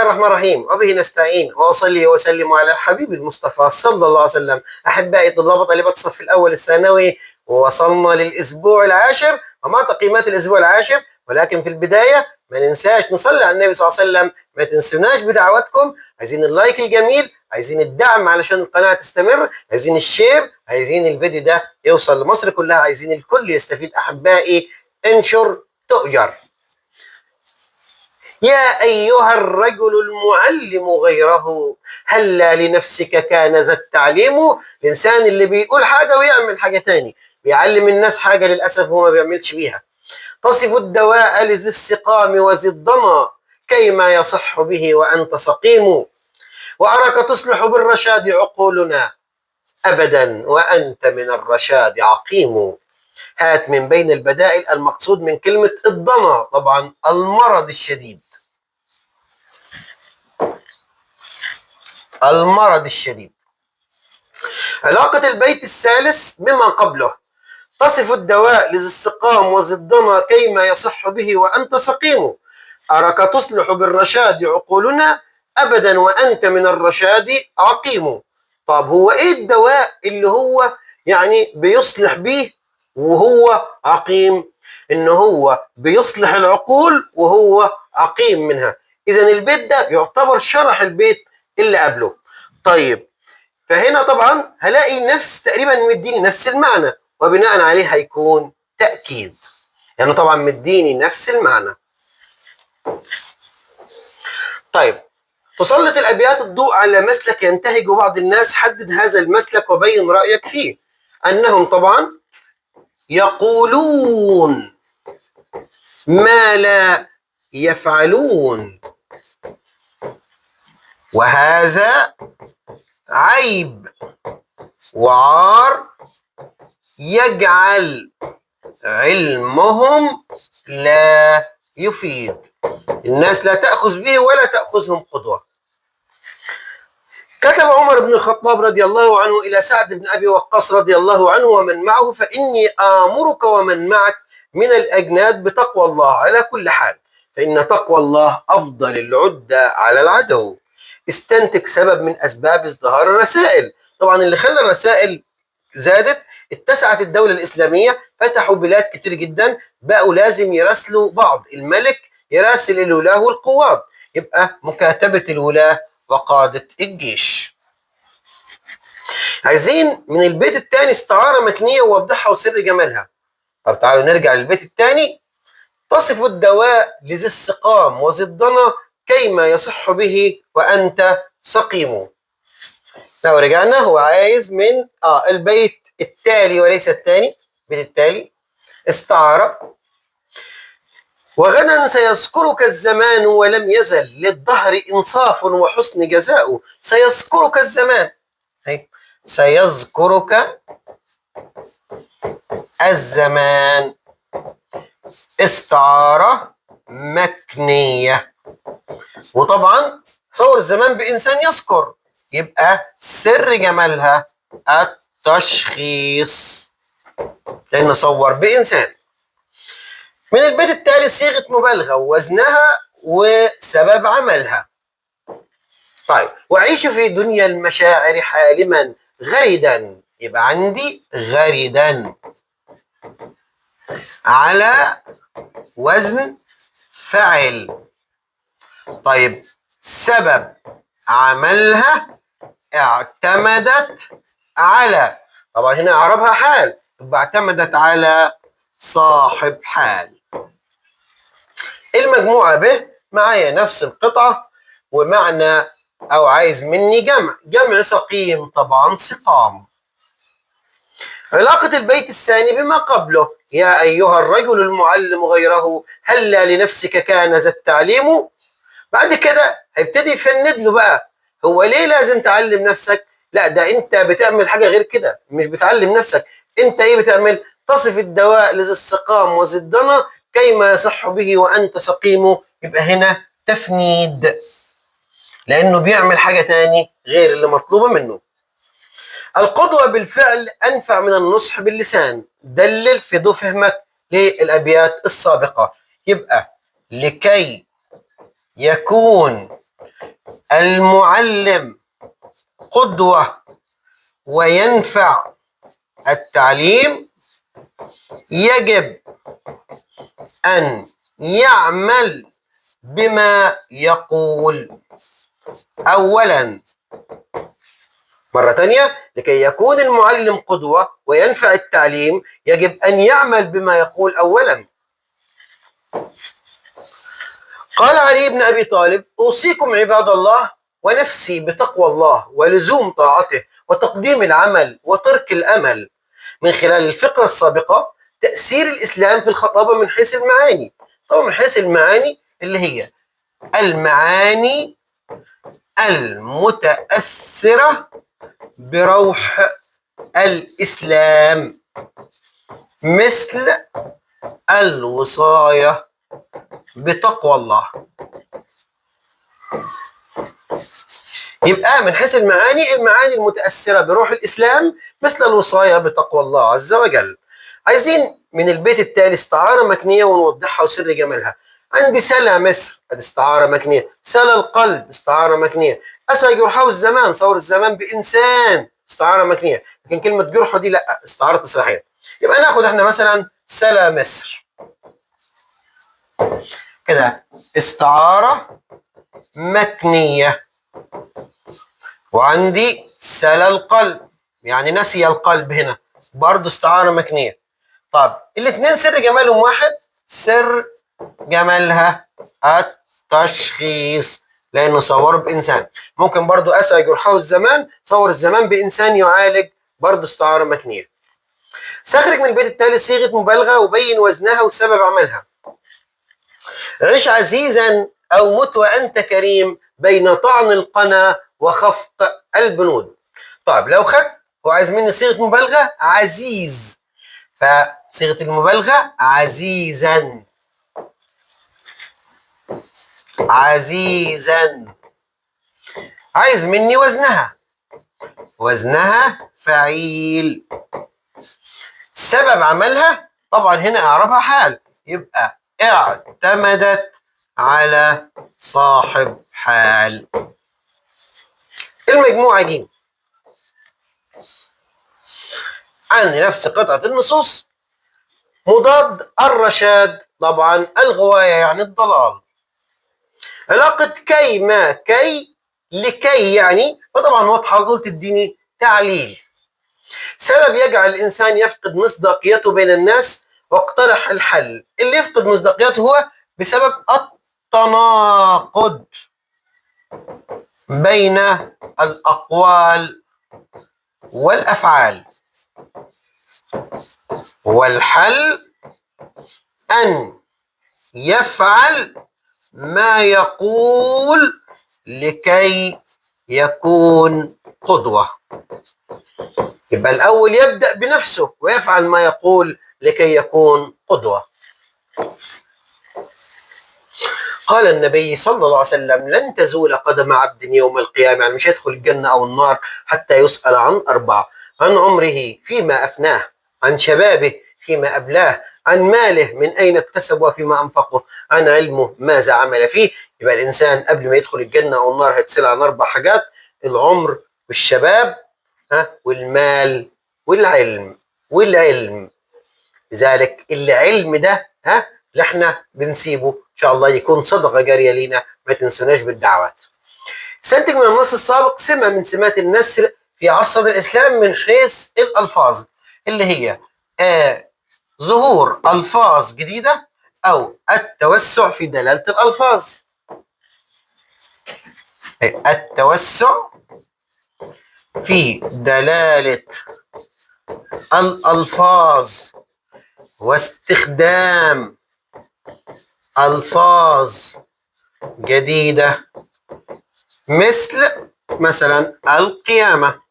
الرحمن الرحيم، وبه نستعين، وأصلي وأسلم على الحبيب المصطفى صلى الله عليه وسلم. أحبائي طلاب وطالبات الصف الأول الثانوي، وصلنا للأسبوع العاشر ومع تقييمات الأسبوع العاشر. ولكن في البداية ما ننساش نصلي على النبي صلى الله عليه وسلم، ما تنسوناش بدعواتكم. عايزين اللايك الجميل، عايزين الدعم علشان القناة تستمر، عايزين الشير، عايزين الفيديو ده يوصل لمصر كلها، عايزين الكل يستفيد. أحبائي انشر تؤجر. يا أيها الرجل المعلم غيره، هلا لنفسك كان ذا التعليم. الإنسان اللي بيقول حاجة ويعمل حاجة تاني، بيعلم الناس حاجة للأسف هو ما بيعملش بيها. تصف الدواء لذي السقام وذي الضنا، كيما يصح به وأنت سقيم. وأراك تصلح بالرشاد عقولنا، أبدا وأنت من الرشاد عقيم. هات من بين البدائل المقصود من كلمة الضنا طبعا المرض الشديد. المرض الشديد. علاقة البيت الثالث بما قبله: تصف الدواء لذي السقام وذي الضنا، كيما يصح به وأنت سقيم. أراك تصلح بالرشاد عقولنا، أبدا وأنت من الرشاد عقيم. طب هو إيه الدواء اللي هو يعني بيصلح به وهو عقيم؟ إن هو بيصلح العقول وهو عقيم منها. إذا البيت ده يعتبر شرح البيت اللي قبله. طيب، فهنا طبعا هلاقي نفس تقريبا مديني نفس المعنى، وبناء عليه هيكون تأكيد، يعني طبعا مديني نفس المعنى. طيب، تسلط الأبيات الضوء على مسلك ينتهج بعض الناس. حدد هذا المسلك وبين رأيك فيه. أنهم طبعا يقولون ما لا يفعلون، وهذا عيب وعار يجعل علمهم لا يفيد. الناس لا تأخذ به ولا تأخذهم قدوة. كتب عمر بن الخطاب رضي الله عنه إلى سعد بن أبي وقاص رضي الله عنه ومن معه: فإني آمرك ومن معك من الأجناد بتقوى الله على كل حال، فإن تقوى الله أفضل العدة على العدو. استنتج سبب من أسباب ازدهار الرسائل. طبعا اللي خلى الرسائل زادت، اتسعت الدولة الإسلامية، فتحوا بلاد كتير جدا، بقوا لازم يراسلوا بعض. الملك يراسل الولاة والقواد، يبقى مكاتبة الولاة وقادة الجيش. عايزين من البيت الثاني استعارة مكنية ووضحها وسر جمالها. طب تعالوا نرجع للبيت الثاني. تصف الدواء لذي السقام وذي الضنا، كيما يصح به وأنت سقيم. لو رجعنا، هو عايز من البيت التالي وليس الثاني، البيت التالي استعارة: وغدا سيذكرك الزمان ولم يزل للدهر إنصاف وحسن جزاء. سيذكرك الزمان، سيذكرك الزمان، استعارة مكنية. وطبعا صور الزمان بإنسان يذكر، يبقى سر جمالها التشخيص، لأن صور بإنسان. من البيت التالي صيغة مبالغة ووزنها وسبب عملها. طيب، وأعيش في دنيا المشاعر حالما غردا، يبقى عندي غردا على وزن فعل. طيب، سبب عملها اعتمدت على، طبعا هنا اعربها حال، يبقى اعتمدت على صاحب حال. المجموعة ب معايا نفس القطعة ومعنى، او عايز مني جمع سقيم، طبعا سقام. علاقة البيت الثاني بما قبله: يا أيها الرجل المعلم غيره، هلا لنفسك كان ذا التعليم. بعد كده هيبتدي يفند له بقى، هو ليه لازم تعلم نفسك؟ لا، ده انت بتعمل حاجة غير كده، مش بتعلم نفسك. انت ايه بتعمل؟ تصف الدواء لذي السقام وذي الضنا، كيما يصح به وانت سقيم. يبقى هنا تفنيد، لانه بيعمل حاجة تاني غير اللي مطلوبة منه. القدوة بالفعل أنفع من النصح باللسان. دلل في ضوء فهمك للأبيات السابقة. يبقى لكي يكون المعلم قدوة وينفع التعليم يجب أن يعمل بما يقول. أولا، مرة تانية، لكي يكون المعلم قدوة وينفع التعليم يجب أن يعمل بما يقول. أولا، قال علي بن أبي طالب: أوصيكم عباد الله ونفسي بتقوى الله ولزوم طاعته وتقديم العمل وترك الأمل. من خلال الفقرة السابقة تأثير الإسلام في الخطابة من حيث المعاني. طبعا من حيث المعاني اللي هي المعاني المتأثرة بروح الإسلام، مثل الوصاية بتقوى الله. يبقى من حيث المعاني المتأثرة بروح الإسلام مثل الوصاية بتقوى الله عز وجل. عايزين من البيت التالي استعارة مكنية ونوضحها وسر جمالها. عندي سلا مصر، ادي استعارة مكنية. سلا القلب استعارة مكنية. أسى جرحه الزمان، صور الزمان بإنسان، استعارة مكنية. لكن كلمة جرحه دي لا، استعارة تصريحية. يبقى ناخد احنا مثلا سلا مصر كده استعارة مكنية. وعندي سلا القلب يعني نسي القلب، هنا برضه استعارة مكنية. طب الاثنين سر جمالهم واحد، سر جمالها التشخيص، لانه صوره بانسان. ممكن برضو اسى جرحه الزمان، صور الزمان بانسان يعالج، برضو استعاره مكنيه. استخرج من البيت التالي صيغه مبالغه وبين وزنها وسبب عملها. عش عزيزا او مت وانت كريم بين طعن القنا وخفق البنود. طيب لو خدت، هو عايز مني صيغه مبالغه عزيز، فصيغه المبالغه عزيزا. عزيزا. عايز مني وزنها، وزنها فعيل. سبب عملها طبعا هنا اعربها حال، يبقى اعتمدت على صاحب حال. المجموعة ج عن نفس قطعة النصوص. مضاد الرشاد طبعا الغواية يعني الضلال. علاقة كي ما كي لكي يعني، فطبعا واضحة، قلت تديني تعليل. سبب يجعل الإنسان يفقد مصداقيته بين الناس واقترح الحل. اللي يفقد مصداقيته هو بسبب التناقض بين الأقوال والأفعال، والحل أن يفعل ما يقول لكي يكون قدوة. يبقى الأول يبدأ بنفسه ويفعل ما يقول لكي يكون قدوة. قال النبي صلى الله عليه وسلم: لن تزول قدم عبد يوم القيامة، يعني مش هيدخل الجنة أو النار حتى يسأل عن أربعة: عن عمره فيما أفناه، عن شبابه فيما أبلاه، عن ماله من أين اكتسب وفيما أنفقه، عن علمه ماذا عمل فيه. يبقى الإنسان قبل ما يدخل الجنة أو النار هيتسأل عن أربع حاجات: العمر والشباب والمال والعلم. لذلك العلم ده اللي احنا بنسيبه ان شاء الله يكون صدقه جاريه لينا، ما تنسوناش بالدعوات. استنتج من النص السابق سمه من سمات النثر في عصر الاسلام من حيث الالفاظ، اللي هي ظهور الفاظ جديده او التوسع في دلاله الالفاظ. التوسع في دلاله الألفاظ واستخدام ألفاظ جديدة، مثلا القيامة.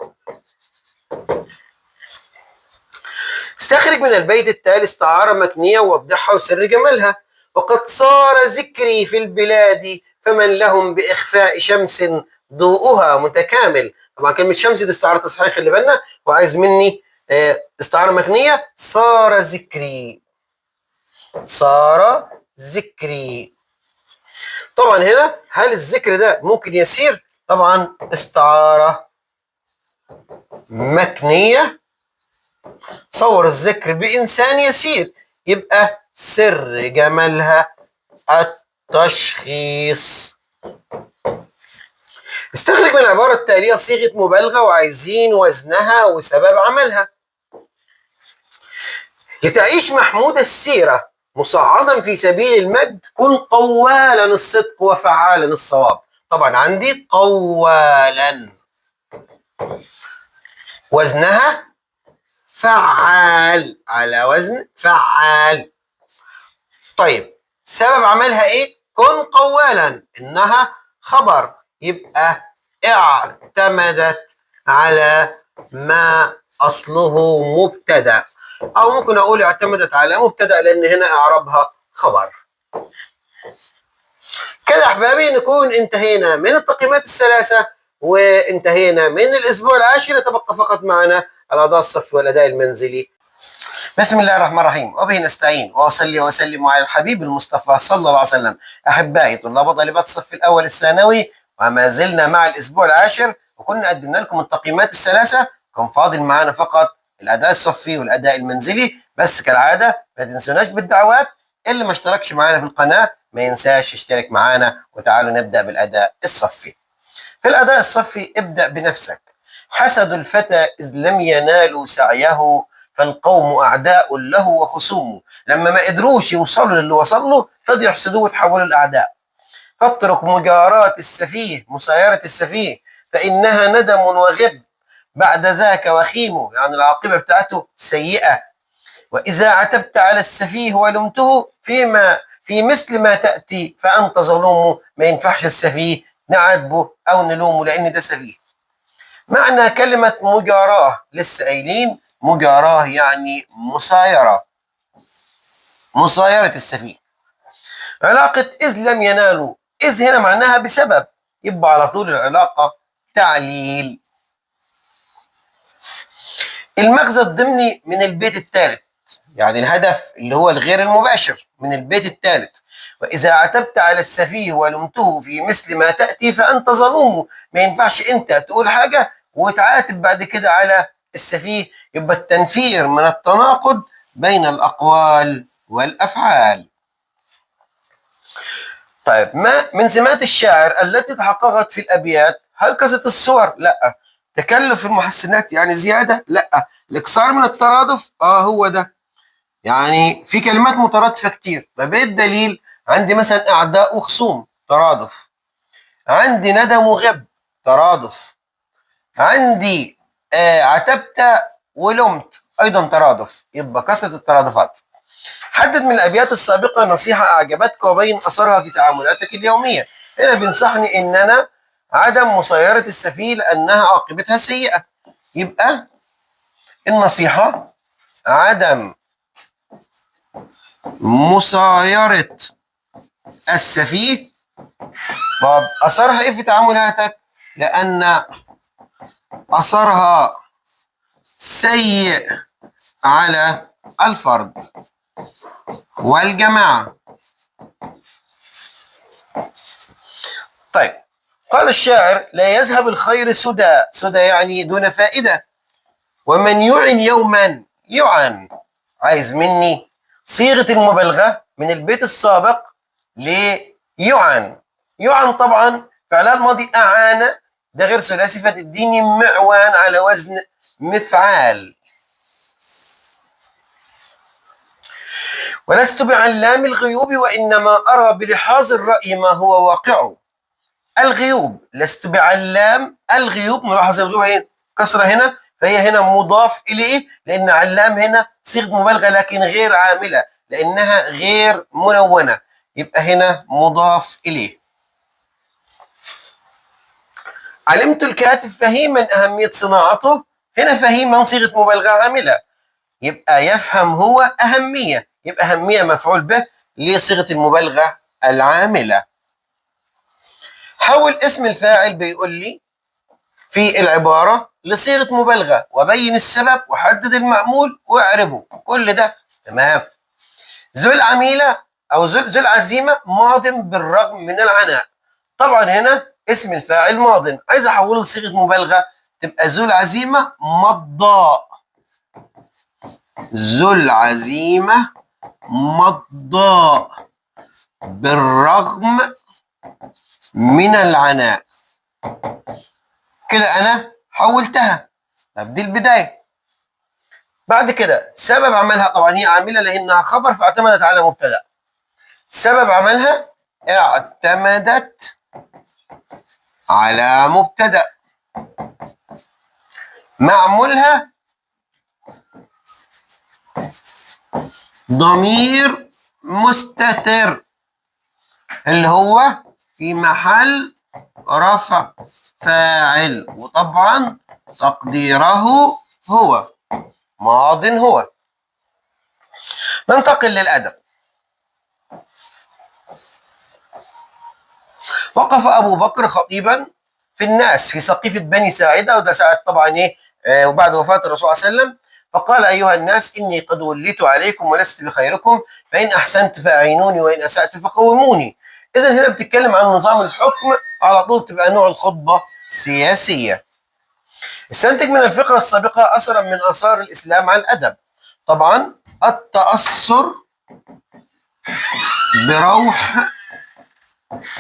استخرج من البيت التالي استعارة مكنية ووضحها وسر جمالها. وقد صار ذكري في البلاد فمن لهم بإخفاء شمس ضوءها متكامل. طبعا كلمة شمس دي استعارة تصحيح، خلي بالنا، وعايز مني استعارة مكنية. صار ذكري، صار ذكري. طبعا هنا هل الذكر ده ممكن يسير؟ طبعا استعارة مكنية، صور الذكر بإنسان يسير، يبقى سر جمالها التشخيص. استخرج من العبارة التالية صيغة مبالغة وعايزين وزنها وسبب عملها. لتعيش محمود السيرة مصعدا في سبيل المجد، كن قوالا الصدق وفعالا الصواب. طبعا عندي قوالا، وزنها فعال، على وزن فعال. طيب سبب عملها ايه؟ كن قوالا، انها خبر، يبقى اعتمدت على ما اصله مبتدا، او ممكن اقول اعتمدت على مبتدا لان هنا اعرابها خبر. كده احبابي نكون انتهينا من التقييمات الثلاثه وانتهينا من الاسبوع العاشر. يتبقى فقط معنا الاداء الصفي والاداء المنزلي. بسم الله الرحمن الرحيم، وبه نستعين، واصلي واسلم على الحبيب المصطفى صلى الله عليه وسلم. احبائي طلاب وطالبات الصف الاول الثانوي، وما زلنا مع الاسبوع العاشر، وكنا قدمنا لكم التقييمات الثلاثه. كان فاضل معانا فقط الاداء الصفي والاداء المنزلي. بس كالعاده ما تنسوناش بالدعوات. اللي ما اشتركش معانا في القناه ما ينساش يشترك معانا. وتعالوا نبدا بالاداء الصفي. في الاداء الصفي ابدا بنفسك. حسد الفتى اذ لم ينالوا سعيه، فالقوم أعداء له وخصومه. لما ما قدروش يوصلوا للي وصل له فضلوا يحسدوه وتحولوا الأعداء. فاترك مجاراة السفيه، مسايرة السفيه، فإنها ندم وغب بعد ذاك وخيمه، يعني العاقبة بتاعته سيئة. وإذا عتبت على السفيه ولمته في مثل ما تأتي فأنت ظلوم. ما ينفعش السفيه نعاتبه أو نلومه لأن ده سفيه. معنى كلمة مجاراة لسه قايلين مجاراة يعني مسايرة، مسايرة السفيه. علاقة إذ لم ينالوا، إذ هنا معناها بسبب، يبقى على طول العلاقة تعليل. المغزى الضمني من البيت الثالث، يعني الهدف اللي هو الغير المباشر من البيت الثالث. وإذا عتبت على السفيه ولمته في مثل ما تأتي فأنت ظلوم. ما ينفعش أنت تقول حاجة وتعاتب بعد كده على السفيه. يبقى التنفير من التناقض بين الأقوال والأفعال. طيب ما من سمات الشاعر التي تحققت في الأبيات؟ هلكسة الصور؟ لا. تكلف المحسنات يعني زيادة؟ لا. الإكثار من الترادف؟ هو ده. يعني في كلمات مترادفة كتير. طب ايه الدليل؟ عندي مثلا أعداء وخصوم، ترادف. عندي ندم وغب، ترادف. عندي عتبت ولمت، أيضا ترادف. يبقى كثرة الترادفات. حدد من الأبيات السابقة نصيحة أعجبتك وبين أثرها في تعاملاتك اليومية. هنا بينصحني إن أنا عدم مسايرة السفيه لأنها عاقبتها سيئة. يبقى النصيحة عدم مسايرة السفيه. طب أثرها إيه في تعاملاتك؟ لأن أثرها سيء على الفرد والجماعة. طيب قال الشاعر: لا يذهب الخير سدى، سدى يعني دون فائدة. ومن يعن يوما يعن. عايز مني صيغة المبالغة من البيت السابق ليعن. يعن طبعا فعلها الماضي أعان، ده غير ثلاثي فتديني معوان على وزن مفعال. ولست بعلام الغيوب وإنما أرى بلحاظ الرأي ما هو واقع. الغيوب، لست بعلام الغيوب، ملاحظة الغيوب هي كسرة هنا، فهي هنا مضاف إليه، لأن علام هنا صيغة مبالغة لكن غير عاملة لأنها غير منونة، يبقى هنا مضاف إليه. علمت الكاتب فهيما أهمية صناعته، هنا فهيما صيغة مبالغة عاملة، يبقى يفهم هو أهمية، يبقى أهمية مفعول به لصيغة المبالغة العاملة. حول اسم الفاعل بيقول لي في العبارة لصيغة مبالغة وبين السبب وحدد المعمول واعربه. كل ده تمام. ذو العميلة أو ذو العزيمة ماض بالرغم من العناء. طبعا هنا اسم الفاعل ماض، عايز احوله لصيغه مبالغه تبقى ذو العزيمه مضاء. ذو العزيمه مضاء بالرغم من العناء. كده انا حولتها. طب دي البدايه. بعد كده سبب عملها، طبعا هي عامله لانها خبر فاعتمدت على مبتدا. سبب عملها اعتمدت على مبتدا. معمولها ضمير مستتر اللي هو في محل رفع فاعل، وطبعا تقديره هو ماض هو. ننتقل للأدب. وقف أبو بكر خطيبا في الناس في سقيفة بني ساعدة، وده ساعة طبعا وبعد وفاة الرسول صلى الله عليه وسلم، فقال أيها الناس إني قد وليت عليكم ولست بخيركم، فإن أحسنت فأعينوني وإن أسأت فقوموني. إذا هنا بتتكلم عن نظام الحكم، على طول تبقى نوع الخطبة سياسية. استنتج من الفقرة السابقة أثرا من آثار الإسلام على الأدب. طبعا التأثر بروح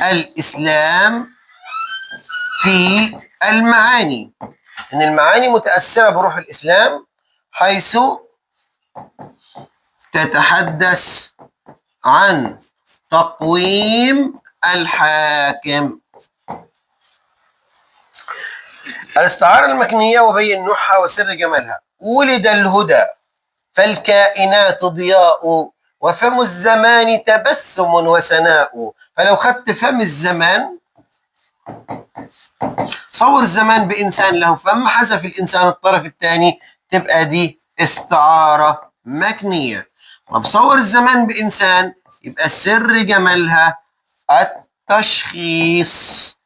الإسلام في المعاني، إن المعاني متأثرة بروح الإسلام، حيث تتحدث عن تقويم الحاكم. الاستعارة المكنية وبين نوعها وسر جمالها. ولد الهدى فالكائنات ضياء، وفم الزمان تبسم وسناء. فلو خدت فم الزمان، صور الزمان بإنسان له فم، حذف الإنسان الطرف الثاني، تبقى دي استعارة مكنية. طب صور الزمان بإنسان، يبقى سر جمالها التشخيص.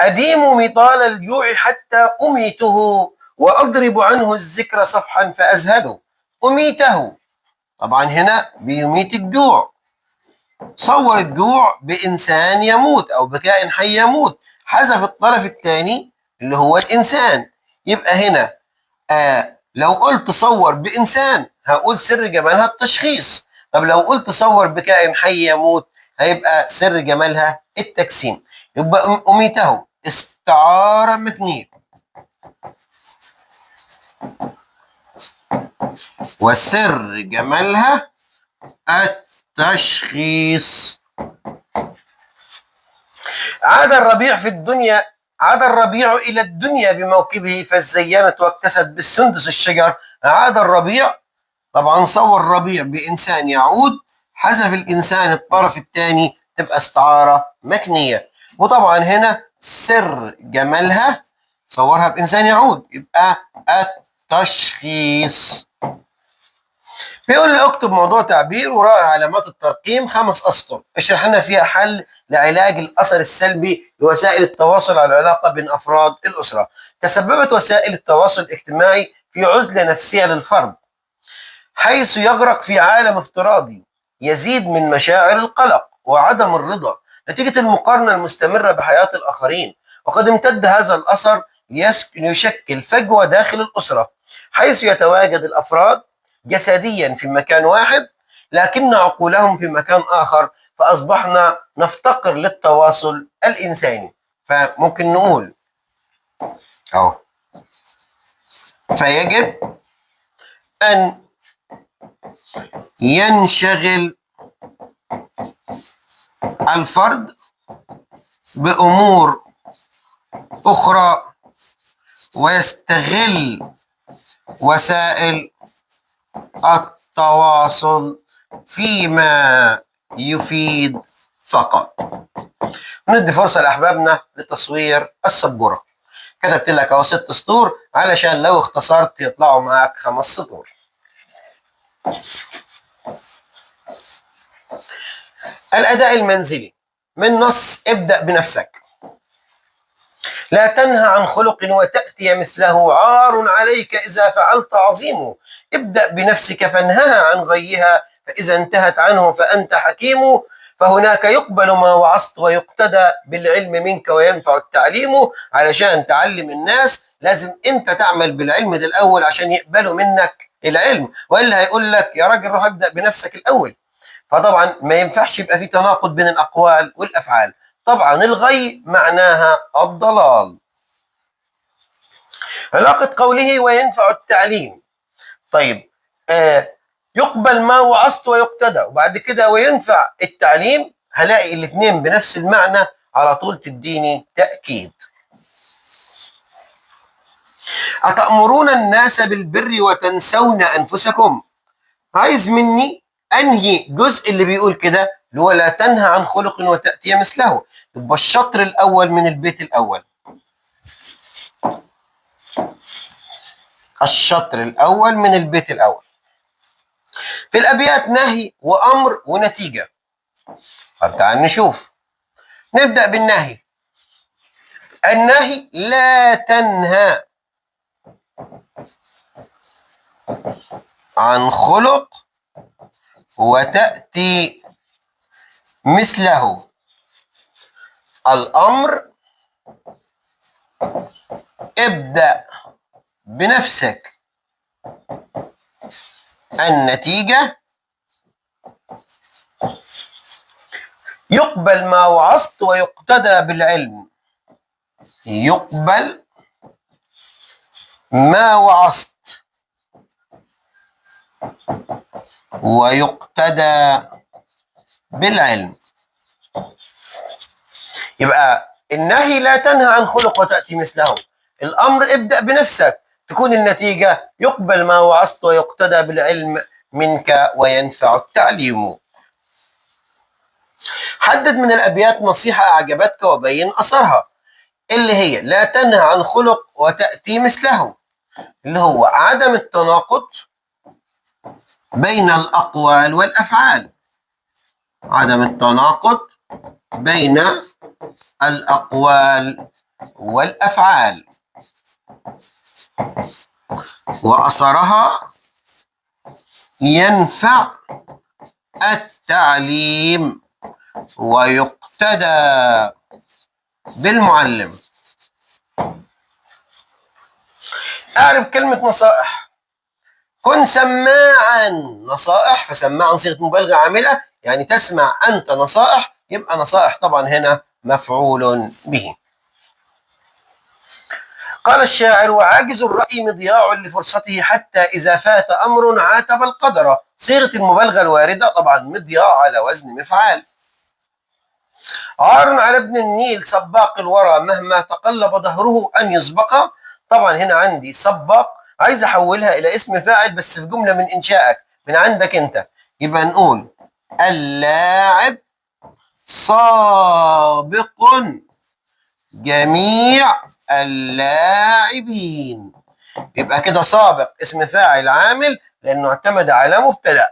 أديم مطال الجوع حتى أميته، وأضرب عنه الذكر صفحا فأزهده. أميته، طبعا هنا بيميت الجوع. صور الجوع بإنسان يموت أو بكائن حي يموت، حذف الطرف الثاني اللي هو الإنسان. يبقى هنا لو قلت صور بإنسان هقول سر جمالها التشخيص. طب لو قلت صور بكائن حي يموت هيبقى سر جمالها التجسيم. يبقى أميته استعارة مكنية، وسر جمالها التشخيص. عاد الربيع في الدنيا، عاد الربيع إلى الدنيا بموكبه فزينت واكتست بالسندس الشجر. عاد الربيع، طبعا صور الربيع بإنسان يعود، حذف الإنسان الطرف الثاني، تبقى استعارة مكنية. وطبعا هنا سر جمالها صورها بإنسان يعود، يبقى التشخيص. بيقول لي اكتب موضوع تعبير وراء علامات الترقيم 5 أسطر، اشرح لنا فيها حل لعلاج الأثر السلبي لوسائل التواصل على العلاقة بين أفراد الأسرة. تسببت وسائل التواصل الاجتماعي في عزلة نفسية للفرد، حيث يغرق في عالم افتراضي يزيد من مشاعر القلق وعدم الرضا نتيجة المقارنة المستمرة بحياة الآخرين. وقد امتد هذا الأثر ليشكل فجوة داخل الأسرة، حيث يتواجد الأفراد جسديا في مكان واحد لكن عقولهم في مكان آخر، فأصبحنا نفتقر للتواصل الإنساني. فممكن نقول فيجب أن ينشغل الفرد بأمور أخرى ويستغل وسائل التواصل فيما يفيد فقط. ندي فرصة لأحبابنا لتصوير السبورة. كتبت لك أهو 6 سطور علشان لو اختصرت يطلعوا معاك 5 سطور. الأداء المنزلي من نص ابدأ بنفسك. لا تنهى عن خلق وتأتي مثله، عار عليك إذا فعلت عظيم. ابدأ بنفسك فانهها عن غيها، فإذا انتهت عنه فأنت حكيم. فهناك يقبل ما وعظت ويقتدى بالعلم منك وينفع التعليم. علشان تعلم الناس لازم انت تعمل بالعلم ده الاول عشان يقبلوا منك العلم، والا هيقول لك يا راجل روح ابدا بنفسك الاول. فطبعا ما ينفعش يبقى في تناقض بين الاقوال والافعال. طبعا الغي معناها الضلال. علاقة قوله وينفع التعليم، طيب يقبل ما وعظت ويقتدى، وبعد كده وينفع التعليم، هلاقي الاثنين بنفس المعنى على طول تديني تأكيد. أتأمرون الناس بالبر وتنسون أنفسكم، عايز مني أنهي جزء اللي بيقول كده اللي هو لا تنهى عن خلق وتأتي مثله. يبقى الشطر الأول من البيت الأول، الشطر الأول من البيت الأول. في الأبيات نهي وأمر ونتيجة. طب تعال نشوف، نبدأ بالنهي. النهي لا تنهى عن خلق وتأتي مثله. الأمر ابدأ بنفسك. النتيجة يقبل ما وعظت ويقتدى بالعلم. يقبل ما وعظت ويقتدى بالعلم. يبقى النهي لا تنهى عن خلق وتأتي مثله، الأمر ابدأ بنفسك، تكون النتيجة يقبل ما وعظت ويقتدى بالعلم منك وينفع التعليم. حدد من الأبيات نصيحة أعجبتك وبين أثرها، اللي هي لا تنهى عن خلق وتأتي مثله، اللي هو عدم التناقض بين الأقوال والأفعال. عدم التناقض بين الأقوال والأفعال. وأثرها ينفع التعليم ويقتدى بالمعلم. أعرف كلمة نصائح. كن سماعا، نصائح، فسماعا صيغة مبالغة عاملة، يعني تسمع أنت نصائح، يبقى نصائح طبعا هنا مفعول به. قال الشاعر: وعاجز الرأي مضياع لفرصته حتى إذا فات أمر عاتب القدر. صيغة المبالغة الواردة طبعا مضياع على وزن مفعال. عار على ابن النيل سباق الورى مهما تقلب ظهره أن يسبق. طبعا هنا عندي سباق عايز أحولها إلى اسم فاعل بس في جملة من إنشائك من عندك أنت، يبقى نقول اللاعب سابق جميع اللاعبين. يبقى كده سابق اسم فاعل عامل لأنه اعتمد على مبتدأ.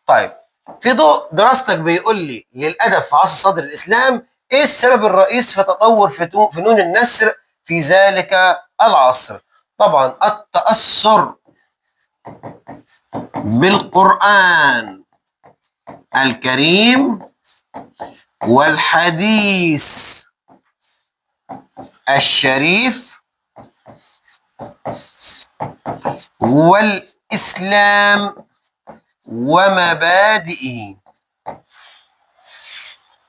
طيب في ضوء دراستك بيقول لي للأدب في عصر صدر الإسلام، إيه السبب الرئيس في تطور فنون النثر في ذلك العصر؟ طبعا التأثر بالقرآن الكريم والحديث الشريف والإسلام ومبادئه.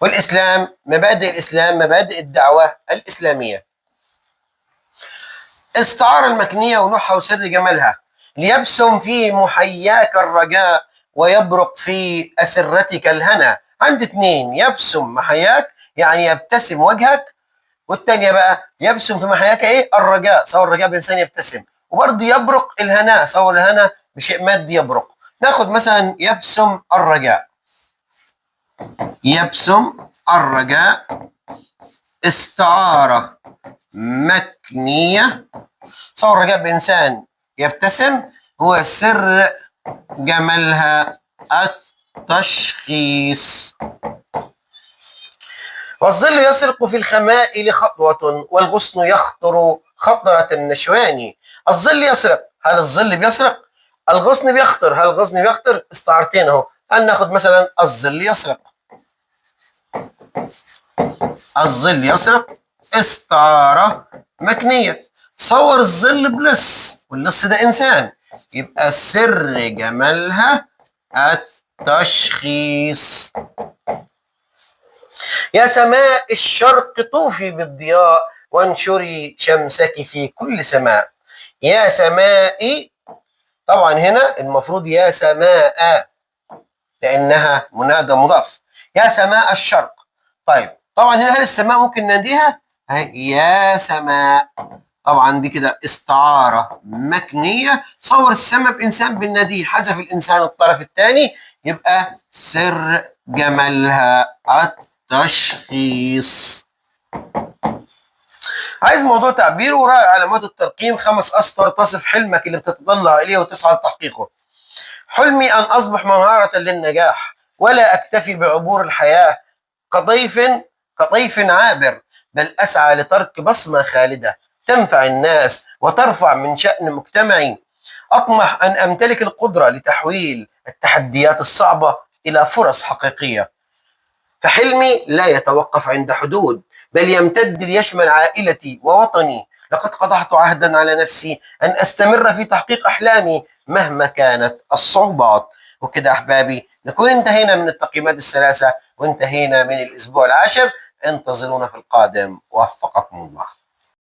والإسلام، مبادئ الإسلام، مبادئ الدعوة الإسلامية. استعارة المكنية ونوعها وسر جمالها. ليبسم في محياك الرجاء ويبرق في أسرتك الهنا. عند اتنين، يبسم محياك يعني يبتسم وجهك، والتانية بقى يبسم في محياك ايه؟ الرجاء، صور الرجاء بإنسان يبتسم، وبرضه يبرق الهناء، صور الهنا بشيء مادي يبرق. ناخد مثلا يبسم الرجاء. يبسم الرجاء استعارة مكنية، صور الرجاء بإنسان يبتسم، هو سر جمالها التشخيص. والظل يسرق في الخمائل خطوة والغصن يخطر خطرة النشوان. الظل يسرق، هل الظل بيسرق؟ الغصن بيخطر، هل الغصن بيخطر؟ استعارتين اهو. هل ناخد مثلا الظل يسرق. الظل يسرق استعارة مكنية. صور الظل بلص واللص ده إنسان، يبقى سر جمالها التشخيص. يا سماء الشرق طوفي بالضياء وانشري شمسك في كل سماء. يا سمائي، طبعا هنا المفروض يا سماء لأنها منادى مضاف. يا سماء الشرق. طيب طبعا هنا هل السماء ممكن نناديها؟ يا سماء. طبعا دي كده استعارة مكنية. صور السماء بإنسان بالنادي، حذف الإنسان الطرف الثاني، يبقى سر جمالها التشخيص. عايز موضوع تعبير وراء علامات الترقيم 5 أسطر تصف حلمك اللي بتتطلع إليه وتسعى لتحقيقه. حلمي أن أصبح منارة للنجاح ولا أكتفي بعبور الحياة كطيف عابر، بل أسعى لترك بصمة خالدة تنفع الناس وترفع من شأن مجتمعي. أطمح أن أمتلك القدرة لتحويل التحديات الصعبة إلى فرص حقيقية. فحلمي لا يتوقف عند حدود، بل يمتد ليشمل عائلتي ووطني. لقد قطعت عهدا على نفسي أن أستمر في تحقيق أحلامي مهما كانت الصعوبات. وكده أحبابي نكون انتهينا من التقييمات الثلاثة وانتهينا من الأسبوع العاشر. انتظرونا في القادم، وفقكم الله.